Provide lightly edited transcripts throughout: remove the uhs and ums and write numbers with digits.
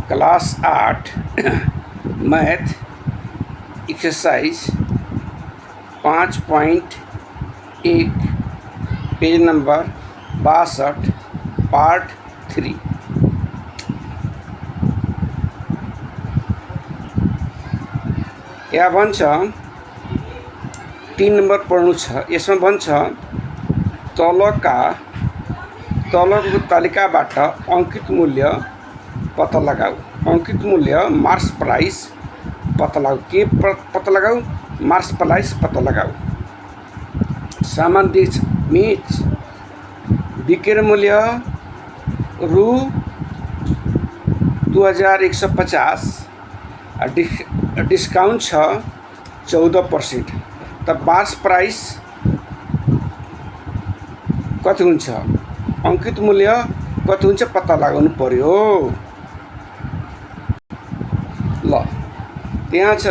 Class 8 math exercise 5.1 page number 62 part 3। यहाँ भन्छ 3 number पढ्नु छ। यसमा भन्छ तलको तालिकाबाट अंकित मूल्य पत्ता लगाऊ। अंकित मूल्य मार्स प्राइस पत्ता लगाऊ। के पत्ता लगाऊ? मार्स प्राइस पत्ता लगाऊ। सामान दिन्छ मिच बिक्री मूल्य रु 2150, डिस्काउंट छ 14%। त मार्स प्राइस कति हुन्छ? अंकित मूल्य कति हुन्छ पत्ता लगाउनु पर्यो। ल त्यहाँ छ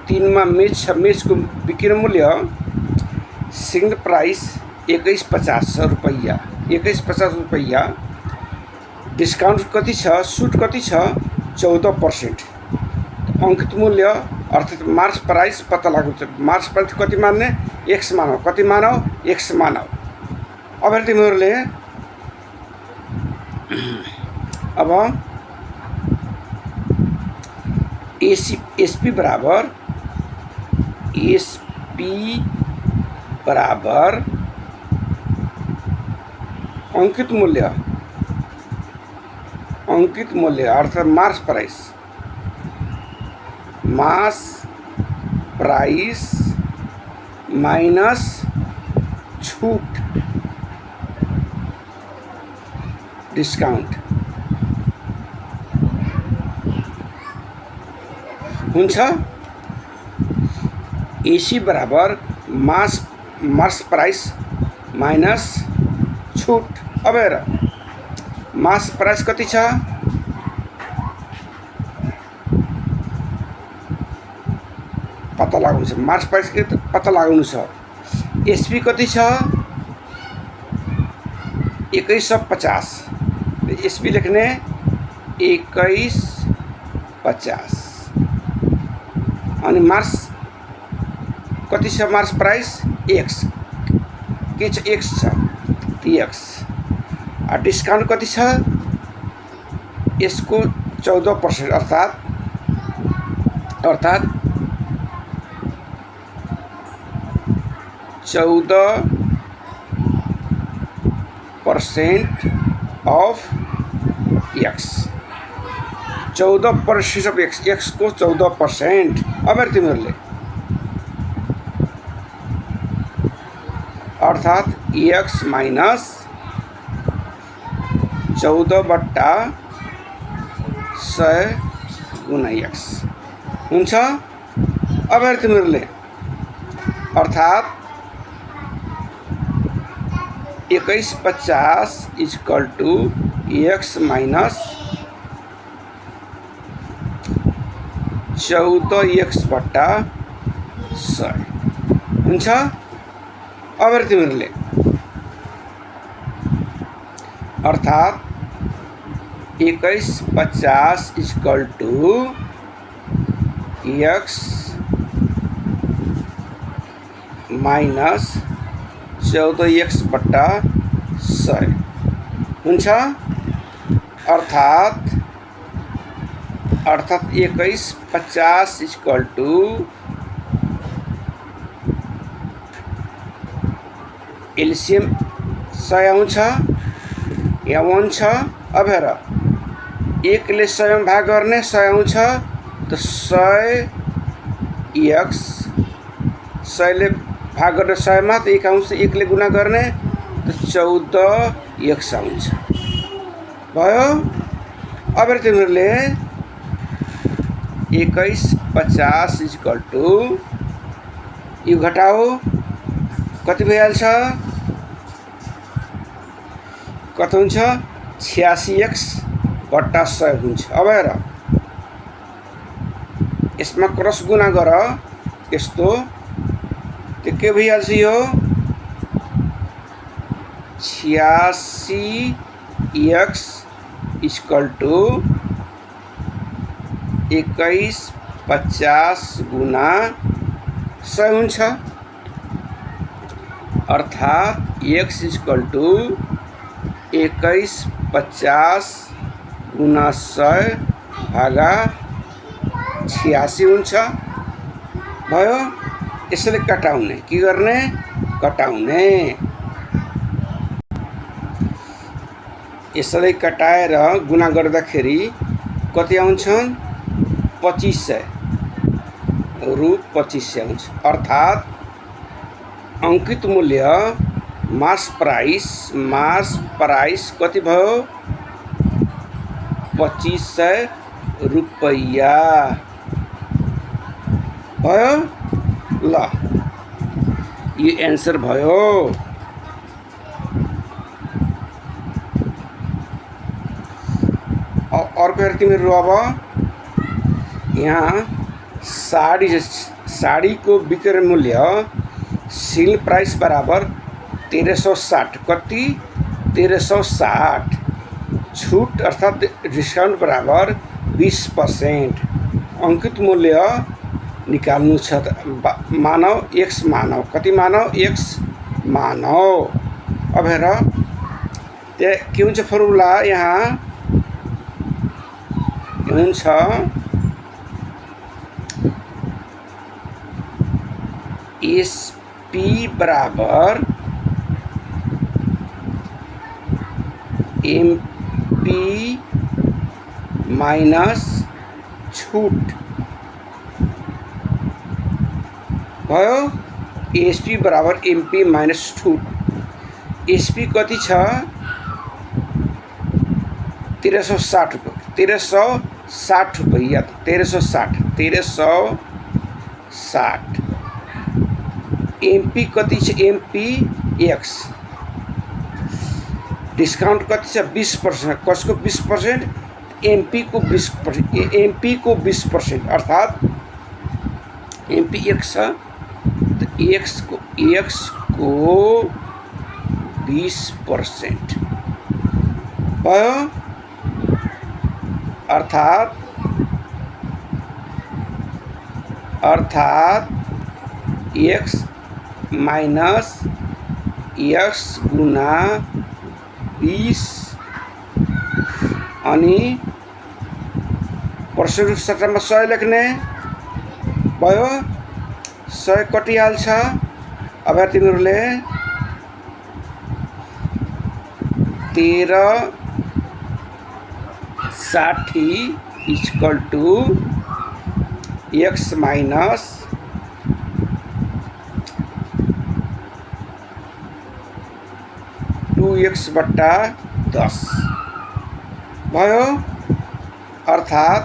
3 मा मेच छ। मेचको बिक्री मूल्य सिंगल प्राइस 2150 रुपैयाँ। 2150 रुपैयाँ। डिस्काउंट कति छ? छुट कति छ? 14%। अंकित मूल्य अर्थात मार्च प्राइस पत्ता लाग्नु छ। मार्च प्राइस कति मान्ने? एक्स मानौ। कति मानौ? एक्स मानौ। अब तिमीहरूले अब एसपी बराबर अंकित मूल्य अर्थात मार्च प्राइस माइनस छूट डिस्काउंट हुन्छ। एसी बराबर मार्च प्राइस माइनस छूट। अब हेर मार्च प्राइस कति छ? पत्ता लगाउनु छ। मार्च प्राइस के पत्ता लगाउनु छ। एसपी कति छ? 2150। एसपी लेख्ने 2150 अनि मार्च कति छ? मार्च प्राइस एक्स के छ? एक्स छ एक्स। डिस्काउंट कति छ? यसको 14% अर्थात 14% of x. 14% of x. X को 14%। अब तिमीहरूले अर्थात एक्स माइनस 14/100 गुना एक्स हुन्छ। अब तिमीहरूले अर्थात 2150 equal two x minus 14x/100 हुन्छ। अब तिमीहरूले अर्थात 2150 equal two x minus 14x/100 हुन्छ। अर्थात 2150 इक्वल टू एलसीएम 100 आउँछ। यहाँ 1 छ। अब हेर 1 ले 100 में भाग गर्ने 100 आउँछ। त 100x 100 ले भाग गर्ने 100 मा त 1 आउँछ। 1 ले गुणा गर्ने त 14x आउँछ। भयो। अब तिमीहरूले 2150 इक्वल टू यो घटाओ कति भइहाल्छ? कति हुन्छ? 86x/100 हुन्छ। अब हेर यसमा क्रस गुना गर। यस्तो त्यो के भइहाल्छ? यो 86x इक्वल टू 2150 गुना 100 हुन्छ। अर्थात x इक्वल टू 2150 गुना 100 भागा 86 हुन्छ। भयो। यसले कटाउने के गर्ने कटाउने यसलाई कटाएर गुना गर्दाखेरि कति आउँछन् 2500 रु 2500 आउँछ। अर्थात अंकित मूल्य मास प्राइस कति भयो 2500 रुपैयाँ भयो। ल यो एन्सर भयो। अर्को हेर तिमीहरू अब यहाँ साड़ी को बिक्री मूल्य सेल प्राइस बराबर 1360 कति 1360 छूट अर्थात डिस्काउंट बराबर 20%। अंकित मूल्य निकाल्नु छ। मानव x मानव कति मानव x मानव। अब हेर त्यहाँ के हुन्छ फर्मुला यहाँ हुन्छ SP बराबर MP माइनस छूट भयो। SP बराबर MP माइनस छूट। SP कति छ 1360 रुपये 1360 रुपैयाँ 1360 MP कति छ MP x डिस्काउंट कति छ 20%। कसको 20% MP को 20% MP को 20% अर्थात MP x छ x को 20% भयो। अर्थात x माइनस x गुना 20 अनि पर्सेन्ट सट्टामा 100 लेख्ने भयो। 100 कटिहाल्छ। अब तिमीहरूले 1360 equal to x minus 2x बट्टा 10 भयो। अर्थात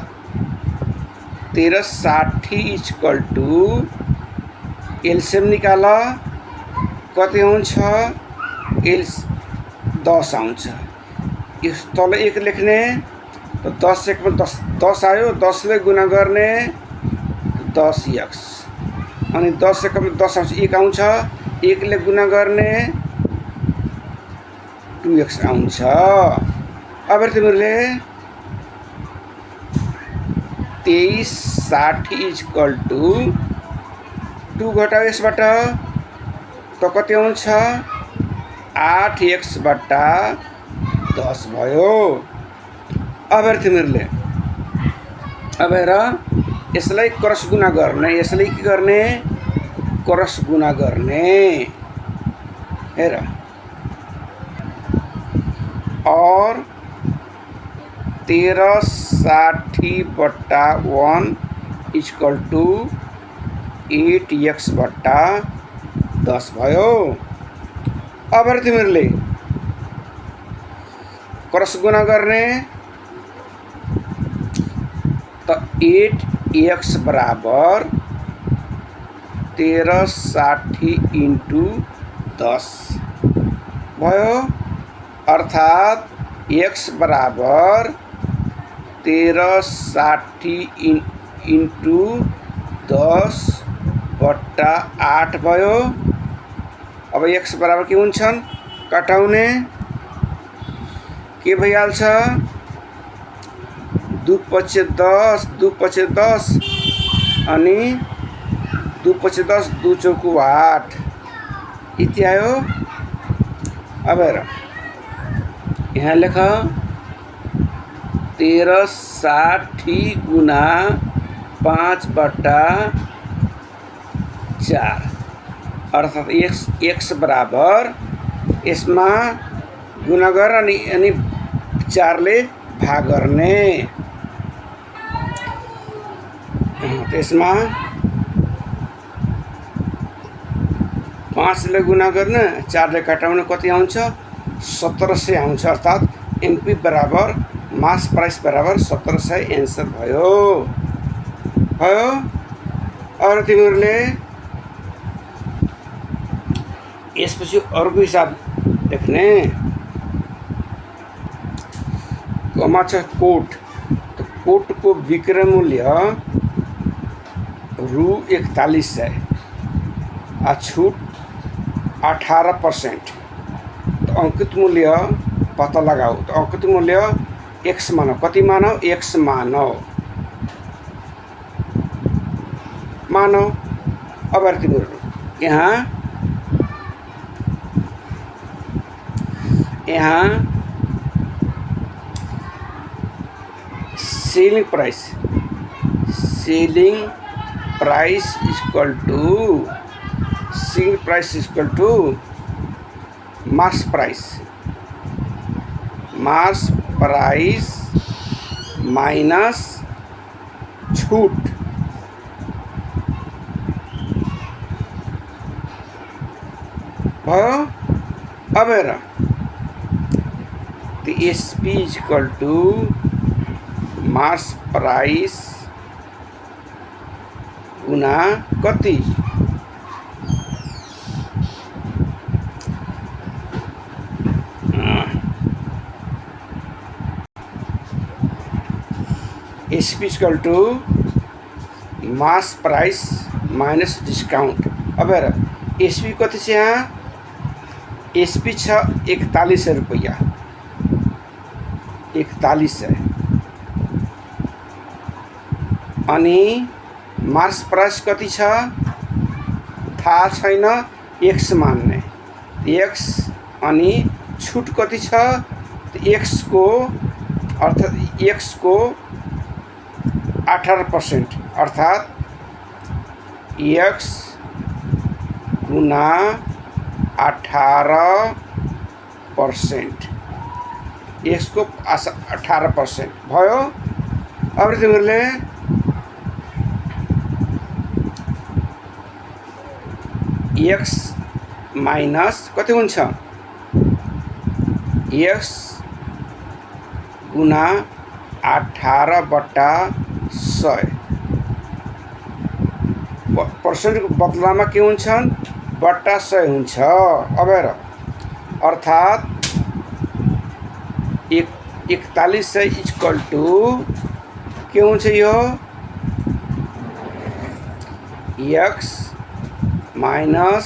1360 इक्वल टू एलसीएम निकाल कति हुन्छ 10 आउँछ। इस तल 1 लेख्ने तो 10 1 में 10 आयो 10 ले गुना गर्ने 10x अनि 10 1 में 10 आउँछ 1 आउँछ 1 ले गुना गर्ने 2x आउँछ। अब तिमीहरूले 2360 इक्वल टू 2 घटाओ यसबाट तो कति आउँछ 8x बट्टा 10 भयो। अब तिमीहरूले अब हेर यसलाई क्रस गुना गर्ने यसलाई के गर्ने क्रस गुना गर्ने हेर और 1360 बट्टा 1 इक्वल टू 8x बट्टा 10 भयो। अब तिमीहरूले क्रस गुना गर्ने तो 8x बराबर 1360 इंटू 10 भयो। अर्थात x बराबर 1360 इंटू 10 बट्टा 8 भयो। अब x बराबर के हुन्छन् कटाउने के भइहाल्छ दु पचे 10 दु पचे 10 अनि दु पचे 10 दु चौको 8 यति आयो। अब हेर यहाँ लेख 1360 गुना 5/4 अर्थात x बराबर यसमा गुना गर अनि 4 ले भाग गर्ने। त्यसमा 5 ले गुना गर्ने 4 ले घटाउने कति आउँछ 1700 आउँछ। अर्थात एमपी बराबर मास प्राइस बराबर 1700 एन्सर भयो। अब तिमीहरूले यसपछि अर्को हिसाब लेख्ने। कमा छ कोट, तो कोट को विक्रय मूल्य रु 4100 छूट 18%। तो अंकित मूल्य पता लगाओ। तो अंकित मूल्य x मानव, कति मानव x मानव मानव। अब यहाँ selling price equal to mass price minus छूट। भयो। अब हेर SP equal to mass price गुना कति SP equal to mass price minus discount. अब हेर SP कति छ यहाँ SP छ 4100 रुपैयाँ 4100 अनि मास प्राइस कति छ थाहा छैन x मान्ने x अनि छुट कति छ x को अर्थात x को 18% अर्थात x गुना 18% x को 18% भयो। अब तिमीहरूले x माइनस कति हुन्छ x गुना 18/100 पर्सेंट को बदलामा के हुन्छन् बट्टा 100 हुन्छ। अब हेर अर्थात 4100 इक्वल टू के हुन्छ यो x माइनस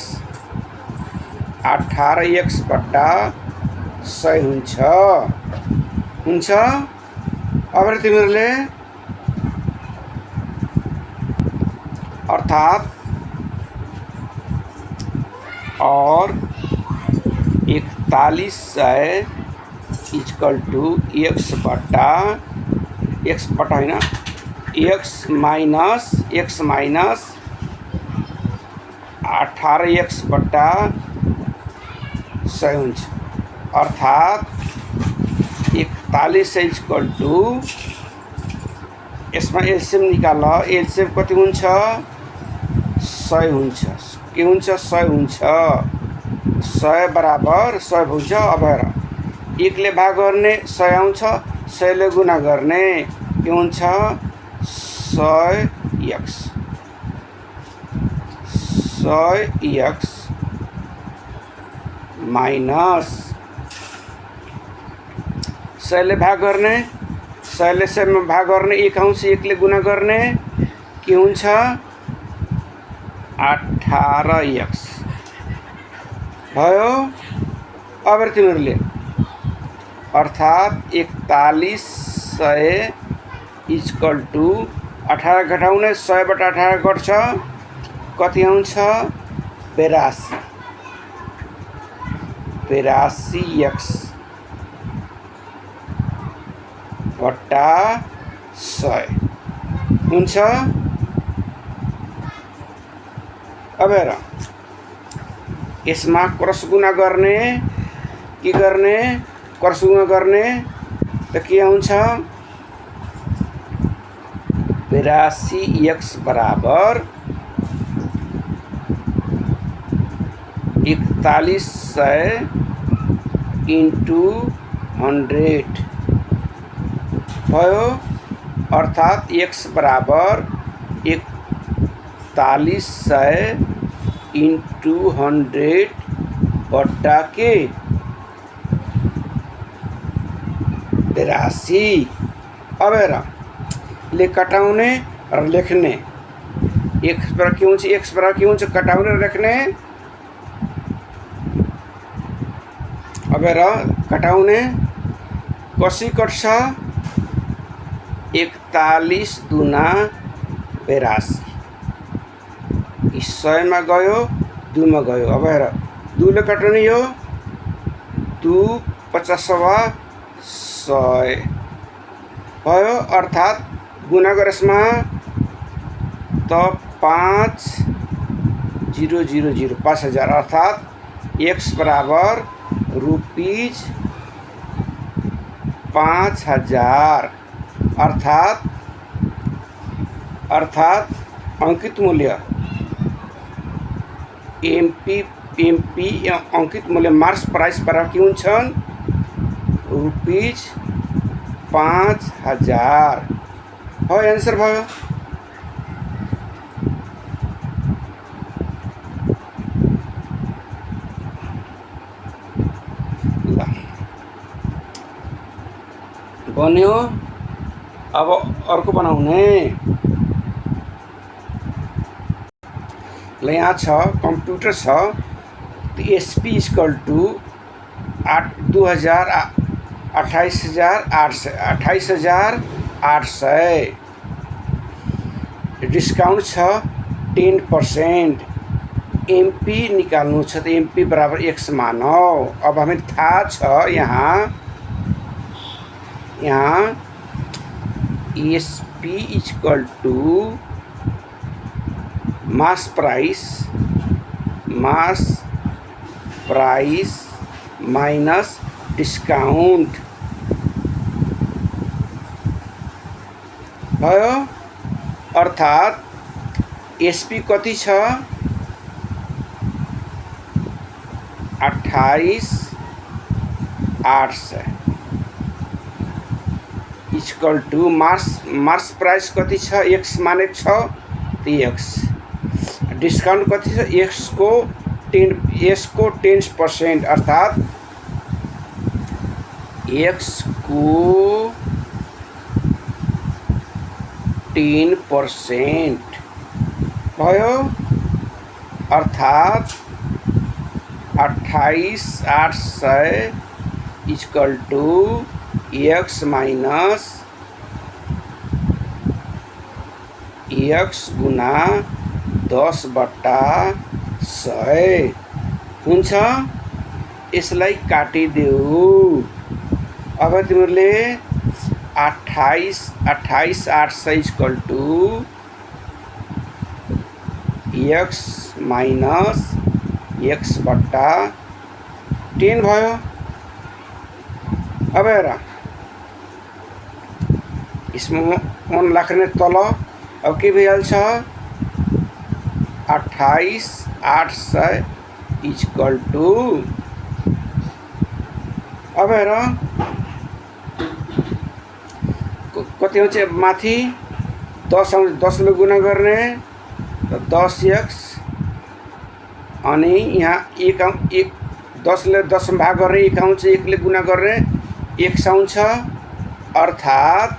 18x/100 हुन्छ। अब तिमीहरूले अर्थात और 4100 इक्वल टू x बटा होइन x माइनस 18x/100 हुन्छ। अर्थात 4100 इक्वल टू यसमा एलसीएम निकाल। एलसीएम कति हुन्छ 100 हुन्छ। के हुन्छ 100 हुन्छ। 100 बराबर 100 हुन्छ। अब हेर 1 ले भाग गर्ने 100 आउँछ 100 ले गुना गर्ने के हुन्छ 100x माइनस 100 ले भाग गर्ने 100 ले 100 में भाग गर्ने 1 आउँछ 1 ले गुना गर्ने के हुन्छ 18x भयो। अब तिमीहरूले अर्थात 4100 इक्वल टू 18 घटाउने 100/18 गर्छ कति आउँछ 82 x बट्टा 100 हुन्छ। अब हेर यसमा क्रस गुणा गर्ने के गर्ने क्रस गुणा गर्ने त के आउँछ 82x बराबर 4100 इंटू 100 भयो अर्थात x बराबर 4100 इंटू 100 बट्टा के 82। अब हेर ले कटाउने र लेख्ने x बराबर के हुन्छ x बराबर के हुन्छ कटाउने र लेख्ने। अब हेर कटाउने कसरी कट्छ 41 दूना 82 100 में गयो 2 में गयो। अब हेर 2 ले कटाउने यो 2 50वा 100 भयो अर्थात गुणा गरेसमा त 5000 5000 अर्थात x बराबर रुपीज 5000 अर्थात अंकित मूल्य एमपी अंकित मूल्य मार्च प्राइस बराबर के हुन्छन् रुपीज 5000 भयो आन्सर भयो। बन्यो। अब अर्को बनाउने ल यहाँ छ कम्प्युटर छ एसपी इक्वल टू 28,800 डिस्काउंट छ 10%। एमपी निकाल्नु छ त एमपी बराबर x मानौ। अब हमें थाहा छ यहाँ SP equal to mass price minus discount भयो अर्थात एसपी कति छ 28,800 इक्वल टू मार्च प्राइस कति छ x मानेको छ तो x डिस्काउंट कति छ x को 10% अर्थात x को 10% भयो अर्थात 28,800 equal to x minus x गुना 10/100 हुन्छ। यसलाई काटिदेऊ। अब तिमीहरूले 28,800 equal to x minus x/10 भयो। अब हेर इसमें मन राख्ने तल अब के भइहाल्छ 28,800 इक्वल टू अब हेर कति हुन्छ माथि 10 ले गुणा गर्ने त 10x अनि यहाँ 10 ले 10 में भाग गर्ने 1 आउँछ 1 ले गुणा गर्ने 1 आउँछ अर्थात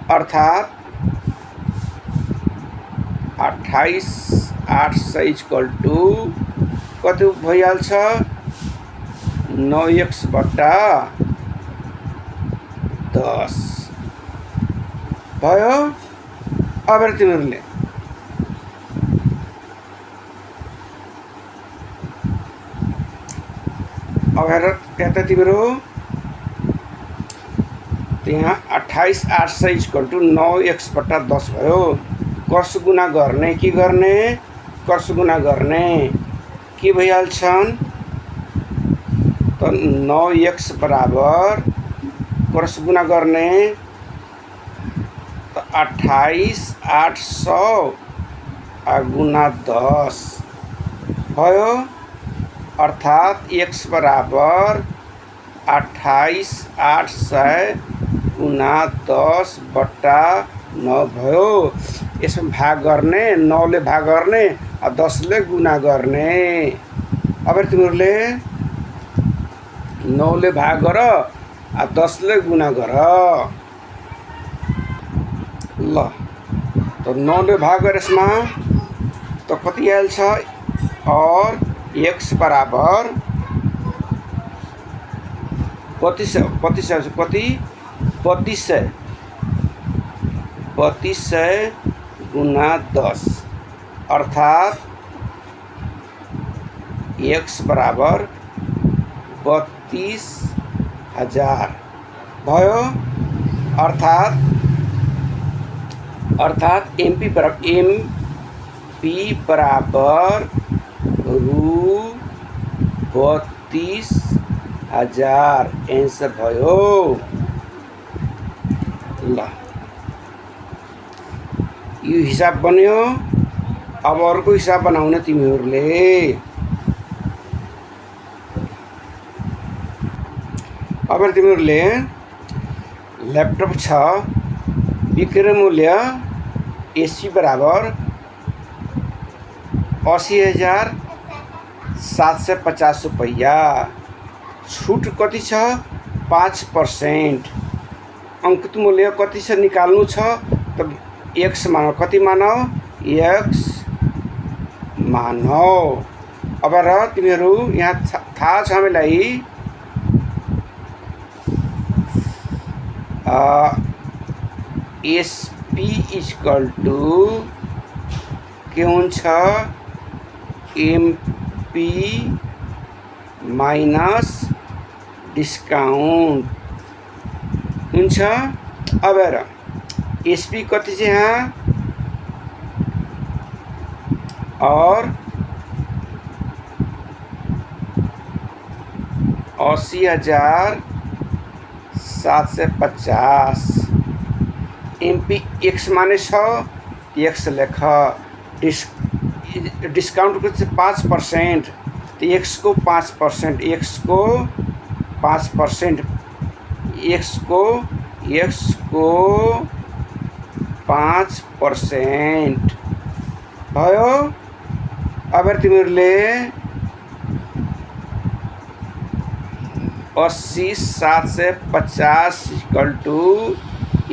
28,800 इक्वल टू कति भइहाल्छ 9x/10 भयो। अब हेर तिमीहरूले अब हेर यता तिम्रो त्यहाँ 28,800 = 9x/10 भयो। कर्स गुना गर्ने के गर्ने, कर्स गुना गर्ने के भइहाल्छन् त 9x बराबर कर्स गुना गर्ने त 28,800 गुना 10 भयो। अर्थात x बराबर 28,800 गुना 10/9 भयो। यसमा भाग गर्ने, 9 ले भाग गर्ने, 10 ले गुना गर्ने। अब तिमीहरूले 9 ले भाग गर, 10 ले गुना गर। ल त 9 ले भाग गर यसमा त कति आइहाल्छ। और x बराबर 3200 गुना 10 अर्थात x बराबर 32,000 भयो। अर्थात MP बराबर रु 32,000 एन्सर भयो। ल यो हिसाब बन्यो। अब अर्को हिसाब बनाउने तिमीहरूले। अब तिमीहरूले ल्यापटप छ, बिक्री मूल्य SP बराबर 80,750 रुपैयाँ। छुट कति छ 5%। अंकित मूल्य कति छ निकाल्नु छ त x मानौ। कति मानौ x मानौ। अब र तिमीहरू यहाँ थाहा छ हामीलाई SP = के हुन्छ MP माइनस डिस्काउंट हुन्छ। अब हेर SP कति छ यहाँ और 80,750। MP x माने छ, x लेख। डिस्काउंट कति छ 5%, तो x को 5%, x को 5%, x को 5% भयो। अब तिमीहरूले 80,750 =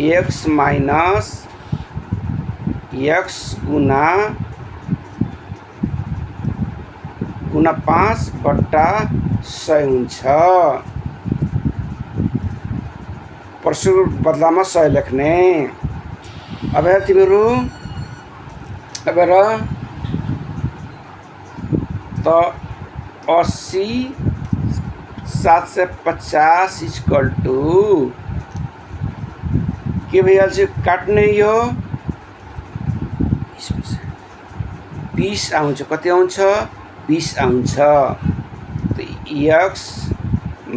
x माइनस x गुना 5/100 हुन्छ। पर्सेन्टको बदलामा 100 लेख्ने। अब तिमीहरू अब हेर त 80,750 = के भइहाल्छ काट्ने यो 20 आउँछ। कति आउँछ 20 आउँछ। त x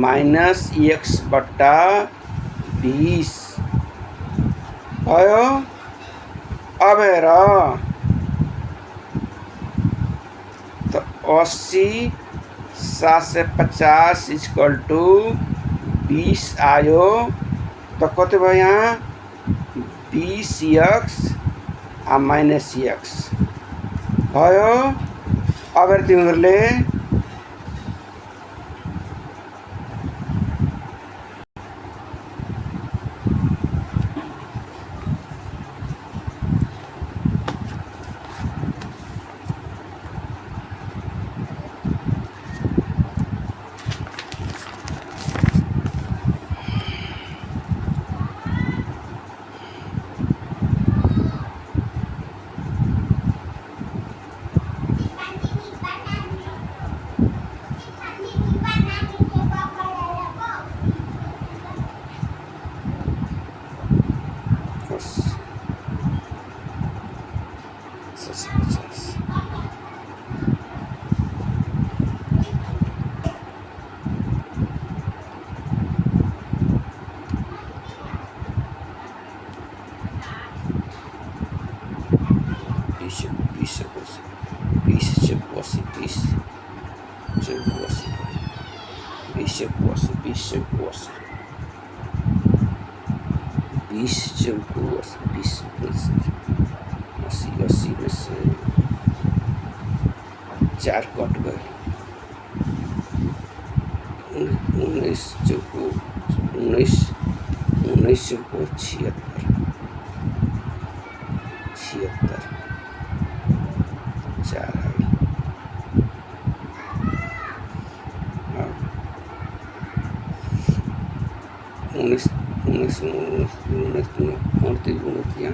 माइनस x/20 भयो। अब हेर त 80,750 = 20 आयो त कति भयो यहाँ 20x माइनस x भयो। अब तिमीहरूले 20 चौको 80, 20 चौको 80, 20 में से 80, 80 में से 4 कट गए, 19 चौको 19, 19 चौको 76, 76 4 आई। 19 19 19 29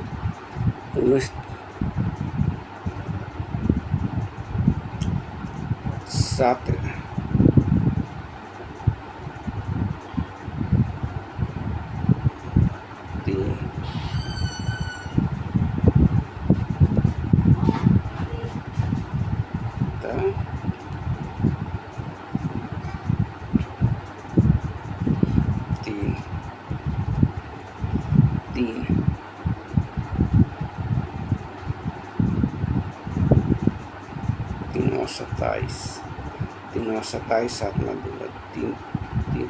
19 7 3 27, 27 7 में 2 3 3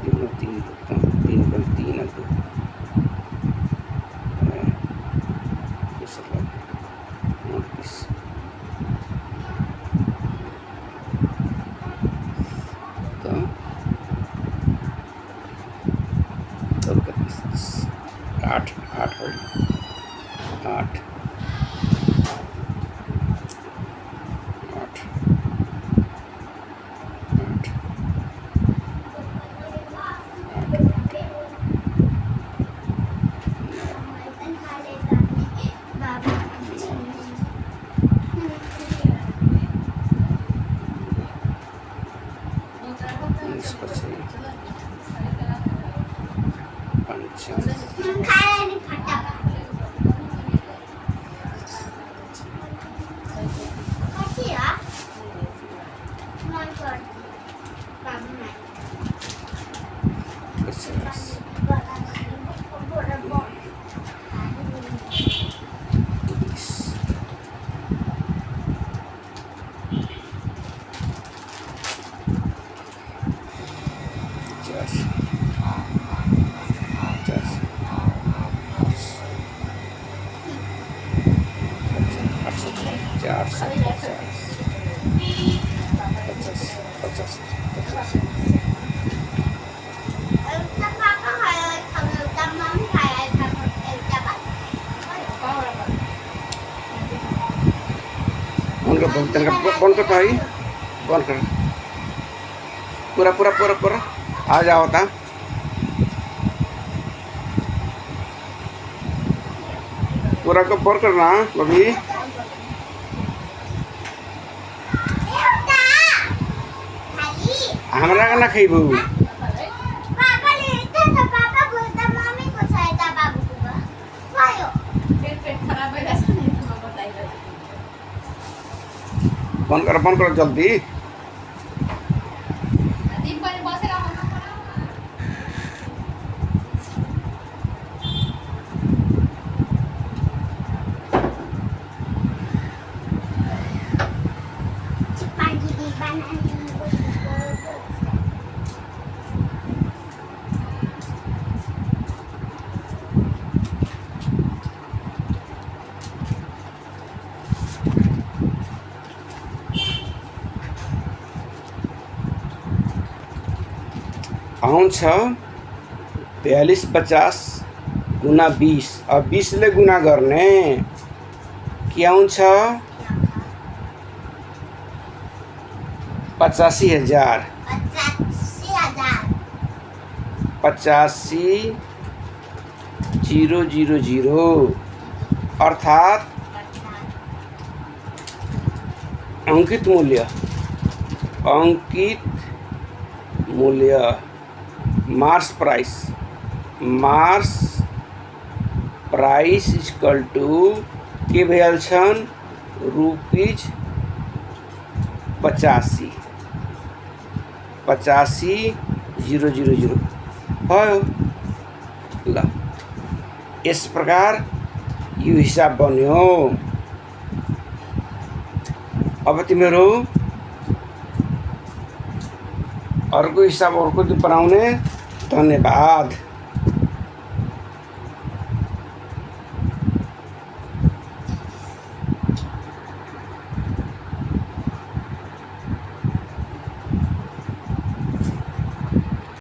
2 3 3 3 3 2 दूसरा 29 तो 8 8 8 बंद कर भाई, बंद कर पूरा पूरा पूरा पूरा आ जाओ था पूरा को बंद करना अभी। हमरा का ना खइबू बंद करो जल्दी। आउन 42 50 गुना 20 और 20 ले गुना गर्ने के आउँछ 85,000 85,000 अर्थात अंकित मूल्य मार्स प्राइस इक्वल टू के भेल छन रुपीज 85,000 भयो ल। इस प्रकार यो हिसाब बन्यो। अब तिमीहरू अर्को हिसाब अर्को दिन बनाउने। धन्यवाद।